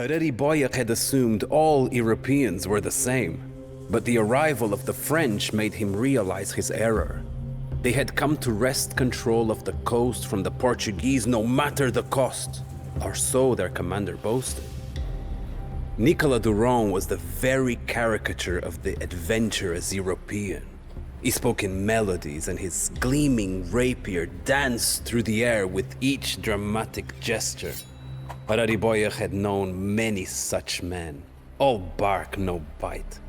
Arariboia had assumed all Europeans were the same, but the arrival of the French made him realize his error. They had come to wrest control of the coast from the Portuguese no matter the cost, or so their commander boasted. Nicola Durand was the very caricature of the adventurous European. He spoke in melodies, and his gleaming rapier danced through the air with each dramatic gesture. Arariboia had known many such men, all bark, no bite.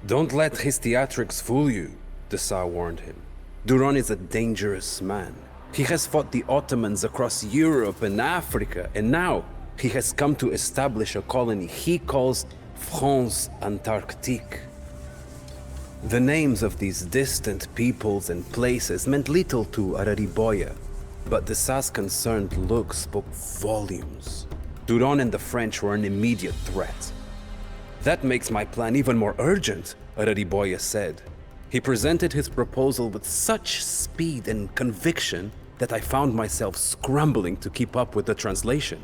Don't let his theatrics fool you, the Tsar warned him. Durand is a dangerous man. He has fought the Ottomans across Europe and Africa, and now he has come to establish a colony he calls France Antrarctique. The names of these distant peoples and places meant little to Arariboia, but the Tsar's concerned look spoke volumes. Durand and the French were an immediate threat. That makes my plan even more urgent, Arariboia said. He presented his proposal with such speed and conviction that I found myself scrambling to keep up with the translation.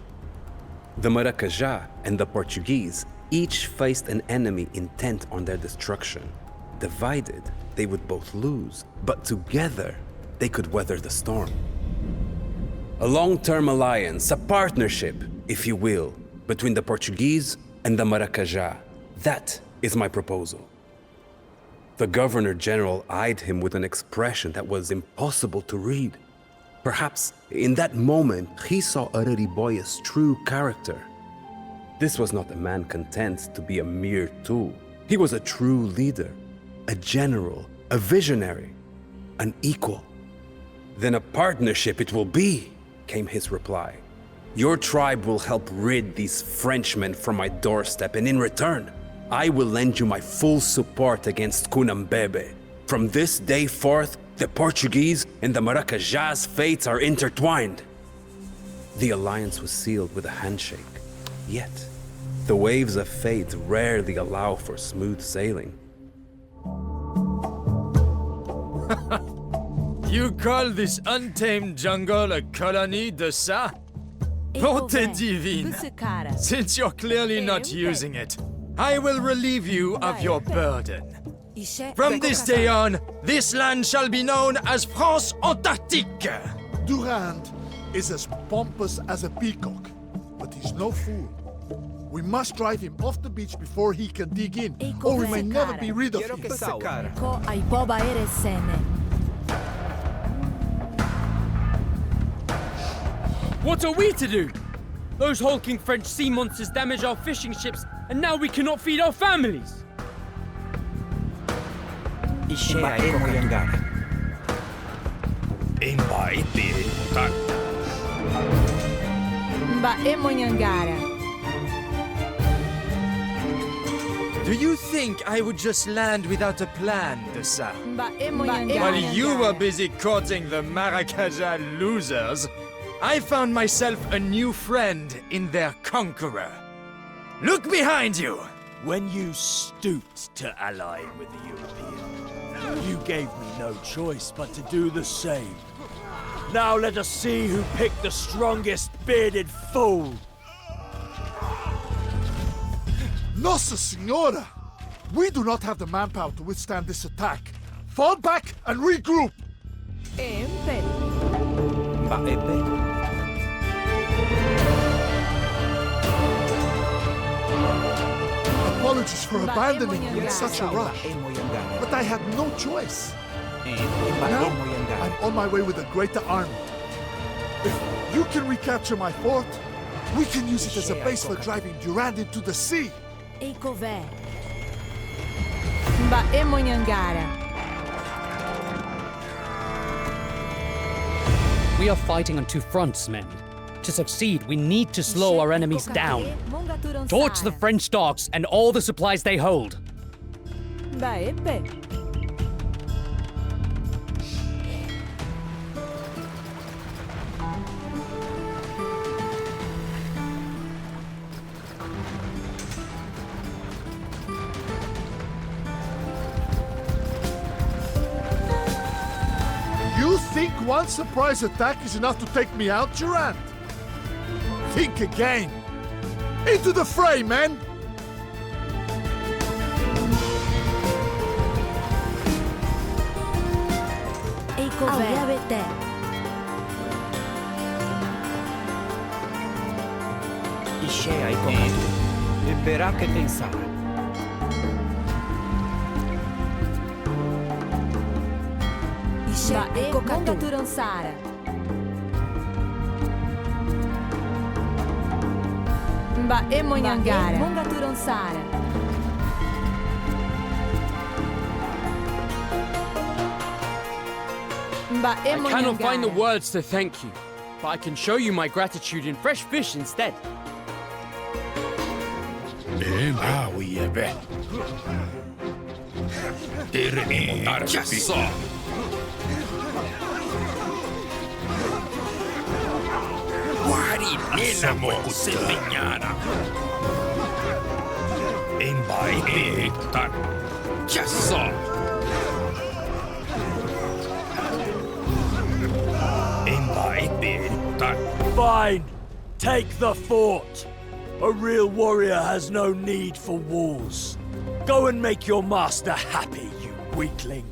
The maracaja and the Portuguese each faced an enemy intent on their destruction. Divided, they would both lose, but together, they could weather the storm. A long-term alliance, a partnership, if you will, between the Portuguese and the maracaja. That is my proposal. The Governor-General eyed him with an expression that was impossible to read. Perhaps in that moment he saw Arariboia's true character. This was not a man content to be a mere tool. He was a true leader, a general, a visionary, an equal. Then a partnership it will be, came his reply. Your tribe will help rid these Frenchmen from my doorstep, and in return, I will lend you my full support against Cunhambebe. From this day forth, the Portuguese and the maracaja's fates are intertwined. The alliance was sealed with a handshake. Yet, the waves of fate rarely allow for smooth sailing. You call this untamed jungle a colony de ça? Bonté divine! Since you're clearly not using it, I will relieve you of your burden. From this day on, this land shall be known as France Antarctique. Durand is as pompous as a peacock, but he's no fool. We must drive him off the beach before he can dig in, or we may never be rid of him. What are we to do? Those hulking French sea monsters damage our fishing ships, and now we cannot feed our families. Do you think I would just land without a plan, de ça? While you were busy courting the maracaja losers, I found myself a new friend in their conqueror. Look behind you! When you stooped to ally with the European, you gave me no choice but to do the same. Now let us see who picked the strongest bearded fool! Nossa Senhora! We do not have the manpower to withstand this attack. Fall back and regroup! Apologies for abandoning you in such a rush, but I had no choice. Now, I'm on my way with a greater army. If you can recapture my fort, we can use it as a base for driving Durand into the sea. We are fighting on two fronts, men. To succeed, we need to slow our enemies down. Torch the French docks and all the supplies they hold. You think one surprise attack is enough to take me out, Durand? Think again. Into the fray, men! Ishe ai comando. E verá que pensar. Ishe monga turansara. Mba emonyangara. Monga turansara. I cannot find the words to thank you, but I can show you my gratitude in fresh fish instead. Fine! Take the fort! A real warrior has no need for walls. Go and make your master happy, you weakling.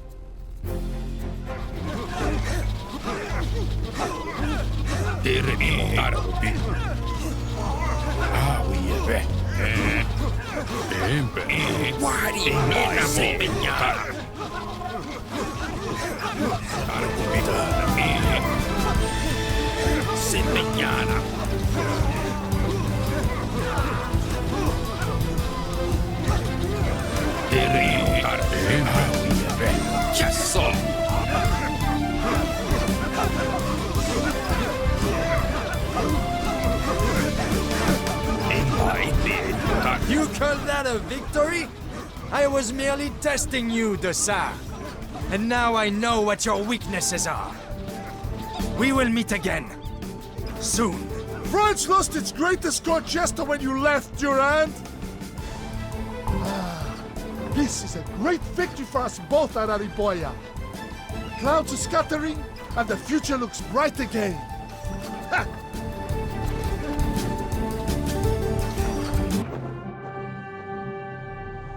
You call that a victory? I was merely testing you, Dessart. And now I know what your weaknesses are. We will meet again. Soon. France lost its greatest Dorchester when you left, Durand! This is a great victory for us both, Arariboia. The clouds are scattering, and the future looks bright again. Ha!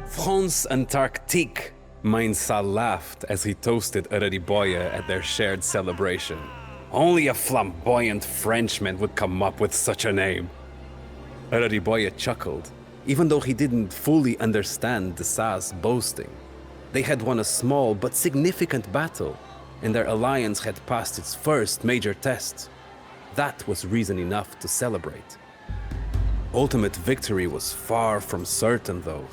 France Antrarctique, Mainsa laughed as he toasted Arariboia at their shared celebration. Only a flamboyant Frenchman would come up with such a name. Arariboia chuckled, even though he didn't fully understand Desart's boasting. They had won a small but significant battle, and their alliance had passed its first major test. That was reason enough to celebrate. Ultimate victory was far from certain, though.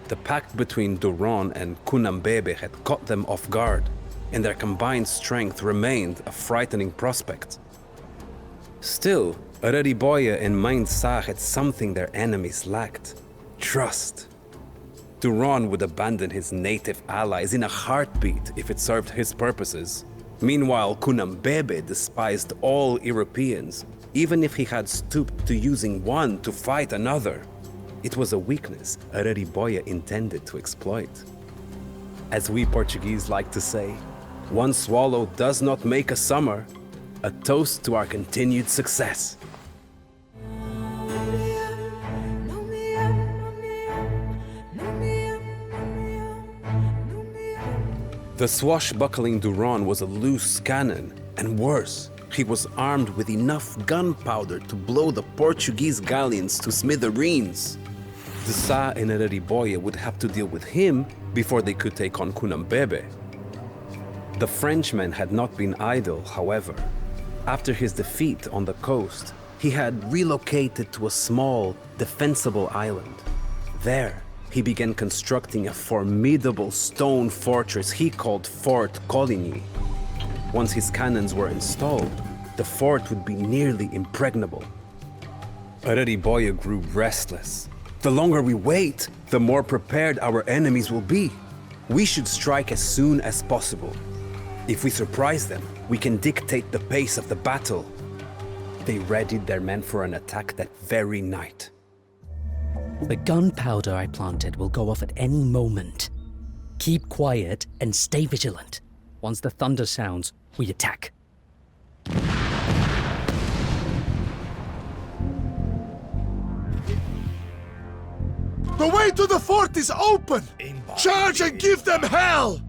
The pact between Durand and Cunhambebe had caught them off guard, and their combined strength remained a frightening prospect. Still, Arariboia and Mainsa had something their enemies lacked: trust. Durand would abandon his native allies in a heartbeat if it served his purposes. Meanwhile, Cunhambebe despised all Europeans, even if he had stooped to using one to fight another. It was a weakness Arariboia intended to exploit. As we Portuguese like to say, one swallow does not make a summer. A toast to our continued success. The swashbuckling Durand was a loose cannon, and worse, he was armed with enough gunpowder to blow the Portuguese galleons to smithereens. Desart and Arariboia would have to deal with him before they could take on Cunhambebe. The Frenchman had not been idle, however. After his defeat on the coast, he had relocated to a small, defensible island. There, he began constructing a formidable stone fortress he called Fort Coligny. Once his cannons were installed, the fort would be nearly impregnable. Arariboia grew restless. The longer we wait, the more prepared our enemies will be. We should strike as soon as possible. If we surprise them, we can dictate the pace of the battle. They readied their men for an attack that very night. The gunpowder I planted will go off at any moment. Keep quiet and stay vigilant. Once the thunder sounds, we attack. The way to the fort is open! Charge and give them hell!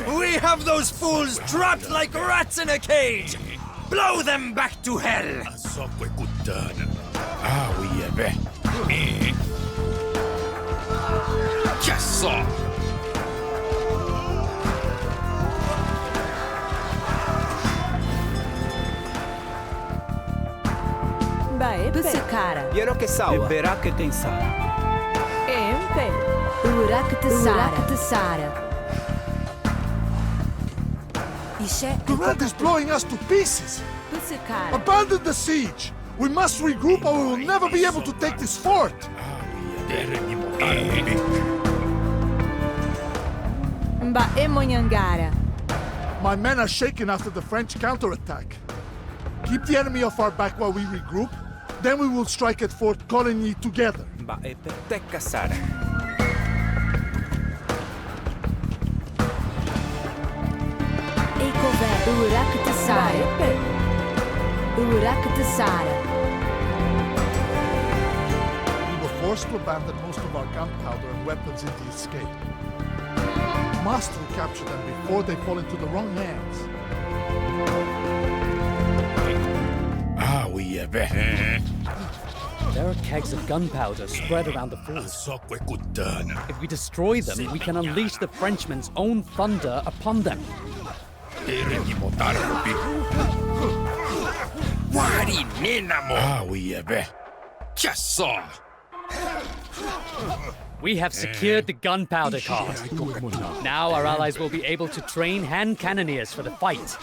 We have those fools trapped like rats in a cage! Blow them back to hell! Besekara. Quiero que sawa. Verá que tem sara. Empe. Uraktasara. Durand is blowing us to pieces! Besekara. Abandon the siege! We must regroup or we will never be able to take this fort! Emonyangara. My men are shaken after the French counterattack. Keep the enemy off our back while we regroup, then we will strike at Fort Coligny together. Teka sara. Uraktasara. We were forced to abandon most of our gunpowder and weapons in the escape. We must recapture them before they fall into the wrong hands. There are kegs of gunpowder spread around the fort. If we destroy them, we can unleash the Frenchmen's own thunder upon them. We have secured the gunpowder cart. Now our allies will be able to train hand cannoneers for the fight.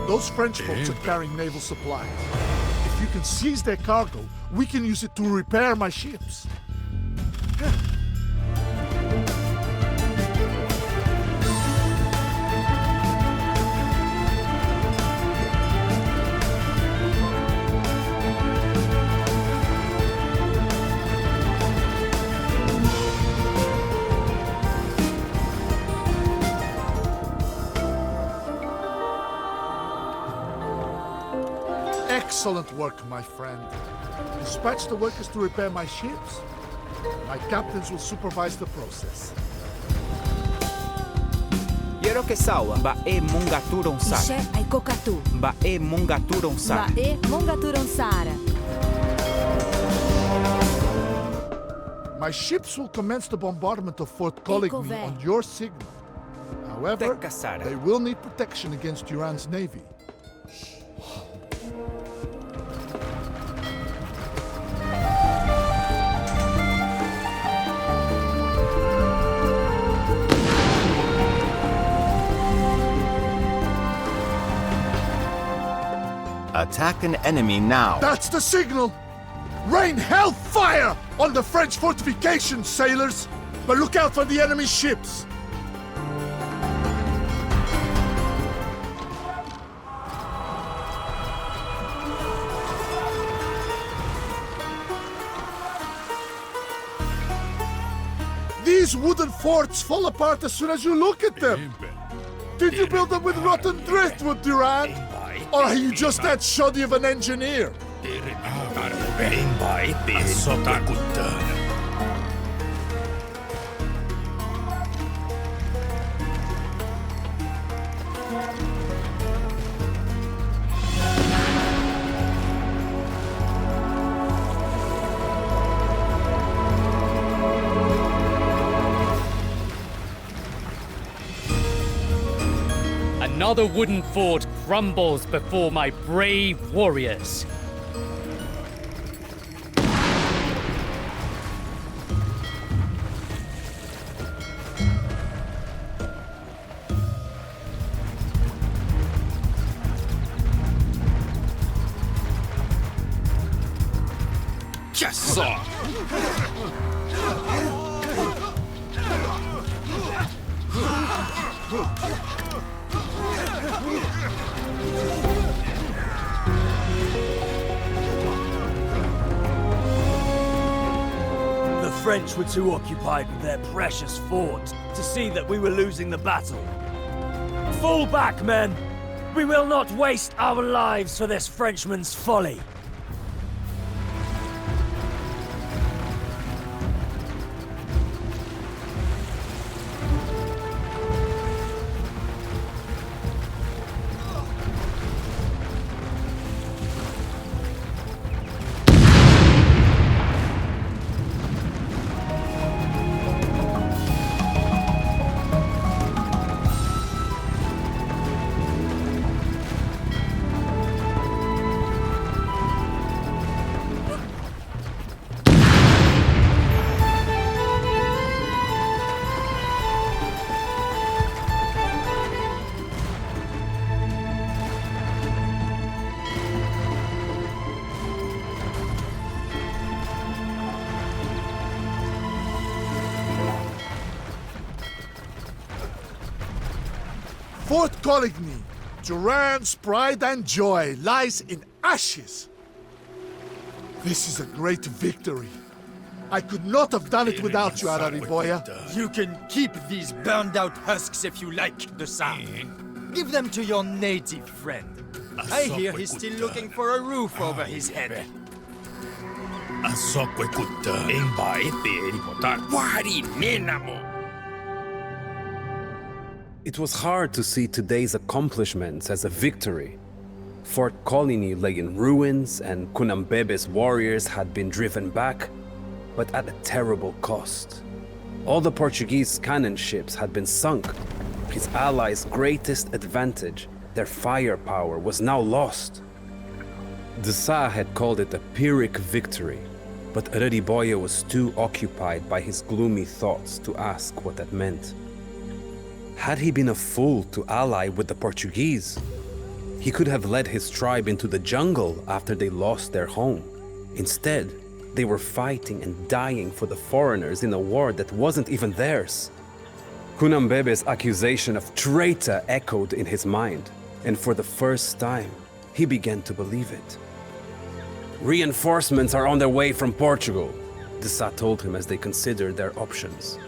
Those French folks are carrying naval supplies. If you can seize their cargo, we can use it to repair my ships. Excellent work, my friend. Dispatch the workers to repair my ships. My captains will supervise the process. Quiero que sawa. Mongaturon sara. Ai kokatu. Mongaturon sara. Mongaturon sara. My ships will commence the bombardment of Fort Coligny on your signal. However, they will need protection against Durand's navy. Attack an enemy now. That's the signal! Rain hellfire on the French fortifications, sailors! But look out for the enemy ships! These wooden forts fall apart as soon as you look at them! Did you build them with rotten driftwood, Durand? Or are you just that shoddy of an engineer? Another wooden fort crumbles before my brave warriors. Yes, sir. French were too occupied with their precious fort to see that we were losing the battle. Fall back, men! We will not waste our lives for this Frenchman's folly. Fort Coligny, Durand's pride and joy, lies in ashes. This is a great victory. I could not have done it without you, Arariboia. You can keep these burned-out husks if you like, the Sam. Give them to your native friend. I hear he's still looking for a roof over his head. It was hard to see today's accomplishments as a victory. Fort Coligny lay in ruins and Cunhambebe's warriors had been driven back, but at a terrible cost. All the Portuguese cannon ships had been sunk. His allies' greatest advantage, their firepower, was now lost. Dessa had called it a Pyrrhic victory, but Arariboia was too occupied by his gloomy thoughts to ask what that meant. Had he been a fool to ally with the Portuguese? He could have led his tribe into the jungle after they lost their home. Instead, they were fighting and dying for the foreigners in a war that wasn't even theirs. Cunhambebe's accusation of traitor echoed in his mind, and for the first time, he began to believe it. Reinforcements are on their way from Portugal, Dessa told him as they considered their options.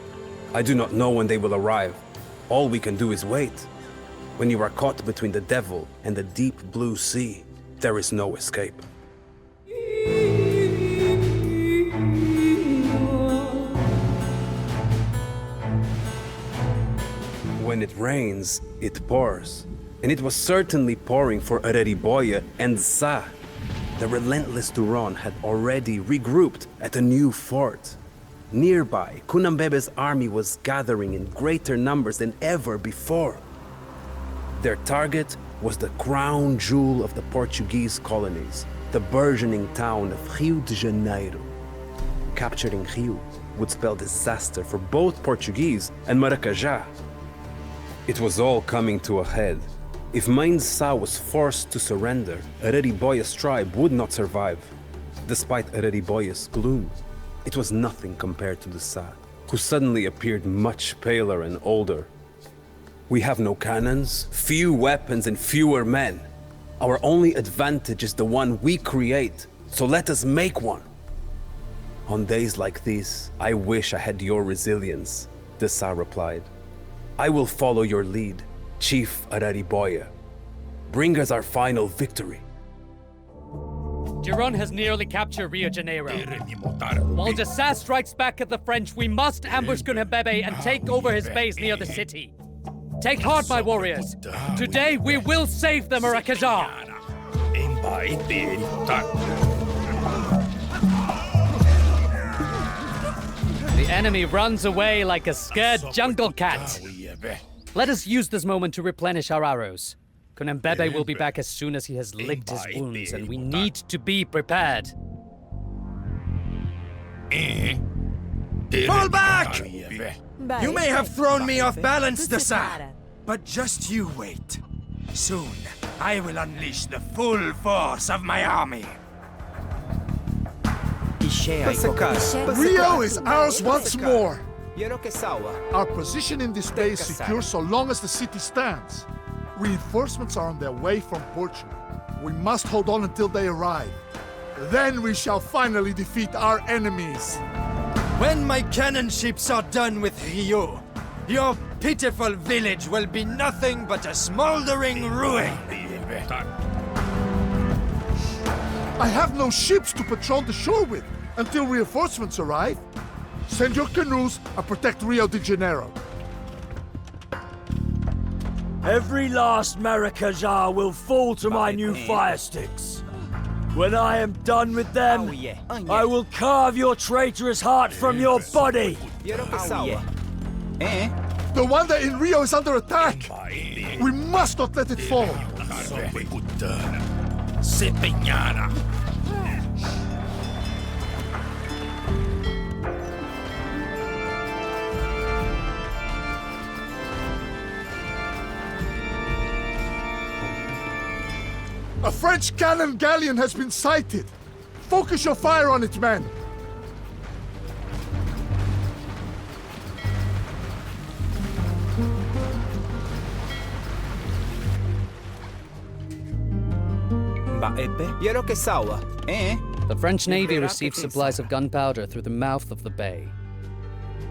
I do not know when they will arrive. All we can do is wait. When you are caught between the devil and the deep blue sea, there is no escape. When it rains, it pours. And it was certainly pouring for Arariboia and Dessa. The relentless Durand had already regrouped at a new fort. Nearby, Cunhambebe's army was gathering in greater numbers than ever before. Their target was the crown jewel of the Portuguese colonies, the burgeoning town of Rio de Janeiro. Capturing Rio would spell disaster for both Portuguese and maracaja. It was all coming to a head. If memdesa was forced to surrender, Arariboia's tribe would not survive. Despite Arariboia's gloom, it was nothing compared to Dessa, who suddenly appeared much paler and older. We have no cannons, few weapons, and fewer men. Our only advantage is the one we create, so let us make one. On days like these, I wish I had your resilience, Dessa replied. I will follow your lead, Chief Arariboia. Bring us our final victory. Durand has nearly captured Rio de Janeiro. While Dessa strikes back at the French, we must ambush Cunhambebe and take over his base near the city. Take heart, my warriors. Today we will save the maracaja. The enemy runs away like a scared jungle cat. Let us use this moment to replenish our arrows. Cunhambebe will be back as soon as he has licked his wounds, and we need to be prepared. Fall back! You may have thrown me off balance, Dessa, but just you wait. Soon, I will unleash the full force of my army. Rio is ours once more. Our position in this bay is secure so long as the city stands. Reinforcements are on their way from Portugal. We must hold on until they arrive. Then we shall finally defeat our enemies. When my cannon ships are done with Rio, your pitiful village will be nothing but a smoldering ruin. I have no ships to patrol the shore with until reinforcements arrive. Send your canoes and protect Rio de Janeiro. Every last maracaja will fall to my new fire sticks. When I am done with them, I will carve your traitorous heart from your body. The wonder in Rio is under attack. We must not let it fall. A French cannon galleon has been sighted. Focus your fire on it, men. The French Navy received supplies of gunpowder through the mouth of the bay.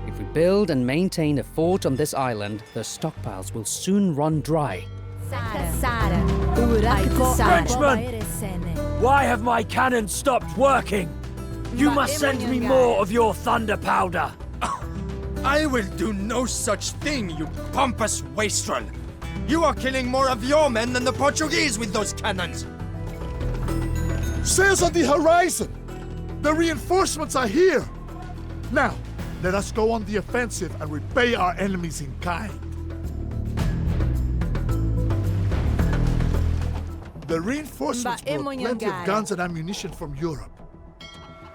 If we build and maintain a fort on this island, their stockpiles will soon run dry. Frenchmen! Why have my cannons stopped working? You must send me more of your thunder powder. I will do no such thing, you pompous wastrel. You are killing more of your men than the Portuguese with those cannons. Sails on the horizon! The reinforcements are here! Now, let us go on the offensive and repay our enemies in kind. The reinforcements brought plenty of guns and ammunition from Europe.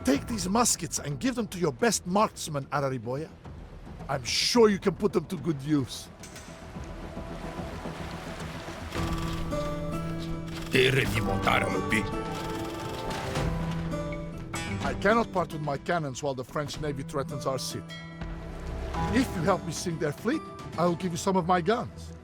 Take these muskets and give them to your best marksman, Arariboia. I'm sure you can put them to good use. I cannot part with my cannons while the French Navy threatens our city. If you help me sink their fleet, I will give you some of my guns.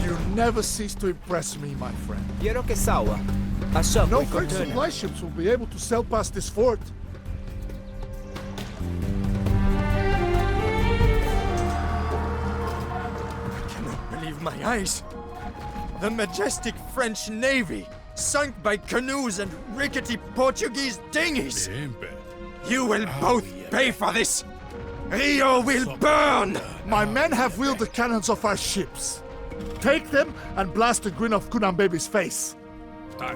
You never cease to impress me, my friend. No French supply ships will be able to sail past this fort. My eyes. The majestic French Navy, sunk by canoes and rickety Portuguese dinghies. You will both pay for this. Rio will burn. My men have wheeled the cannons off our ships. Take them and blast the grin off Cunhambebe's face. The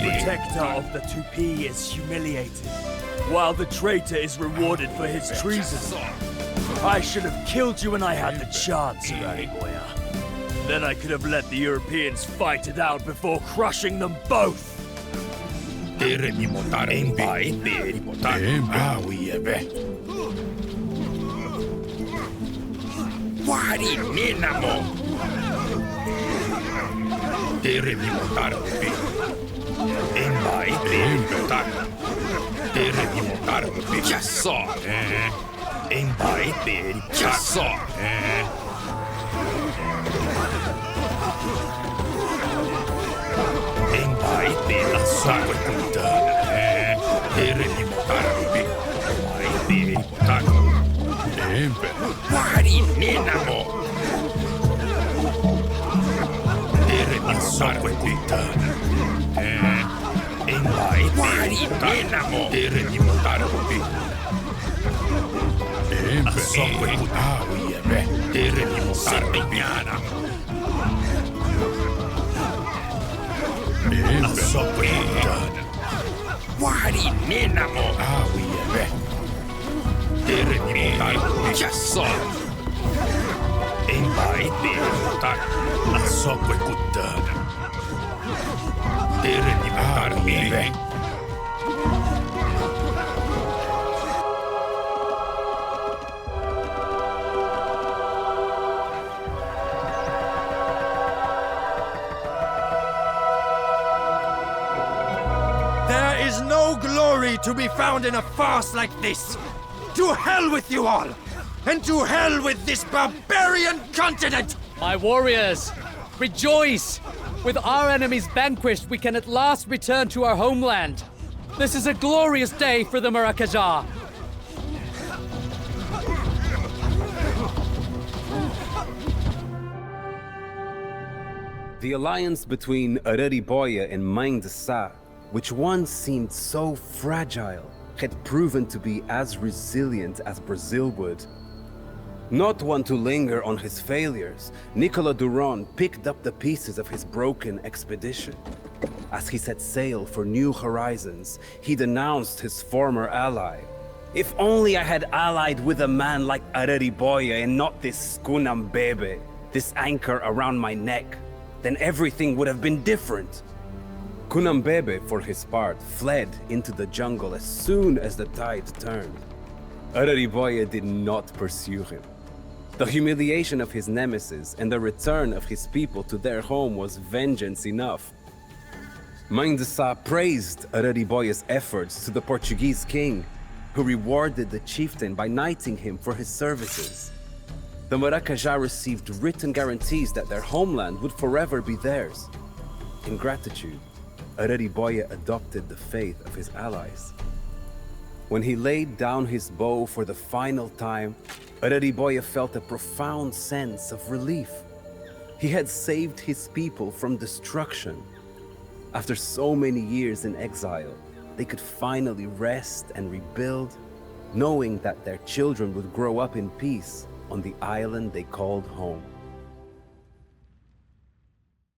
protector of the tupi is humiliated, while the traitor is rewarded for his treason. I should have killed you when I had the chance, Arariboia. Then I could have let the Europeans fight it out before crushing them both. There is no glory to be found in a farce like this! To hell with you all! And to hell with this barbarian continent! My warriors, rejoice! With our enemies vanquished, we can at last return to our homeland. This is a glorious day for the maracaja. The alliance between Arariboia and memdesa, which once seemed so fragile, had proven to be as resilient as Brazil would. Not one to linger on his failures, Nicola Durand picked up the pieces of his broken expedition. As he set sail for new horizons, he denounced his former ally. If only I had allied with a man like Arariboia and not this Cunhambebe, this anchor around my neck, then everything would have been different. Cunhambebe, for his part, fled into the jungle as soon as the tide turned. Arariboia did not pursue him. The humiliation of his nemesis and the return of his people to their home was vengeance enough. Memdesa praised Arariboia's efforts to the Portuguese king, who rewarded the chieftain by knighting him for his services. The maracaja received written guarantees that their homeland would forever be theirs. In gratitude, Arariboia adopted the faith of his allies. When he laid down his bow for the final time, Arariboia felt a profound sense of relief. He had saved his people from destruction. After so many years in exile, they could finally rest and rebuild, knowing that their children would grow up in peace on the island they called home.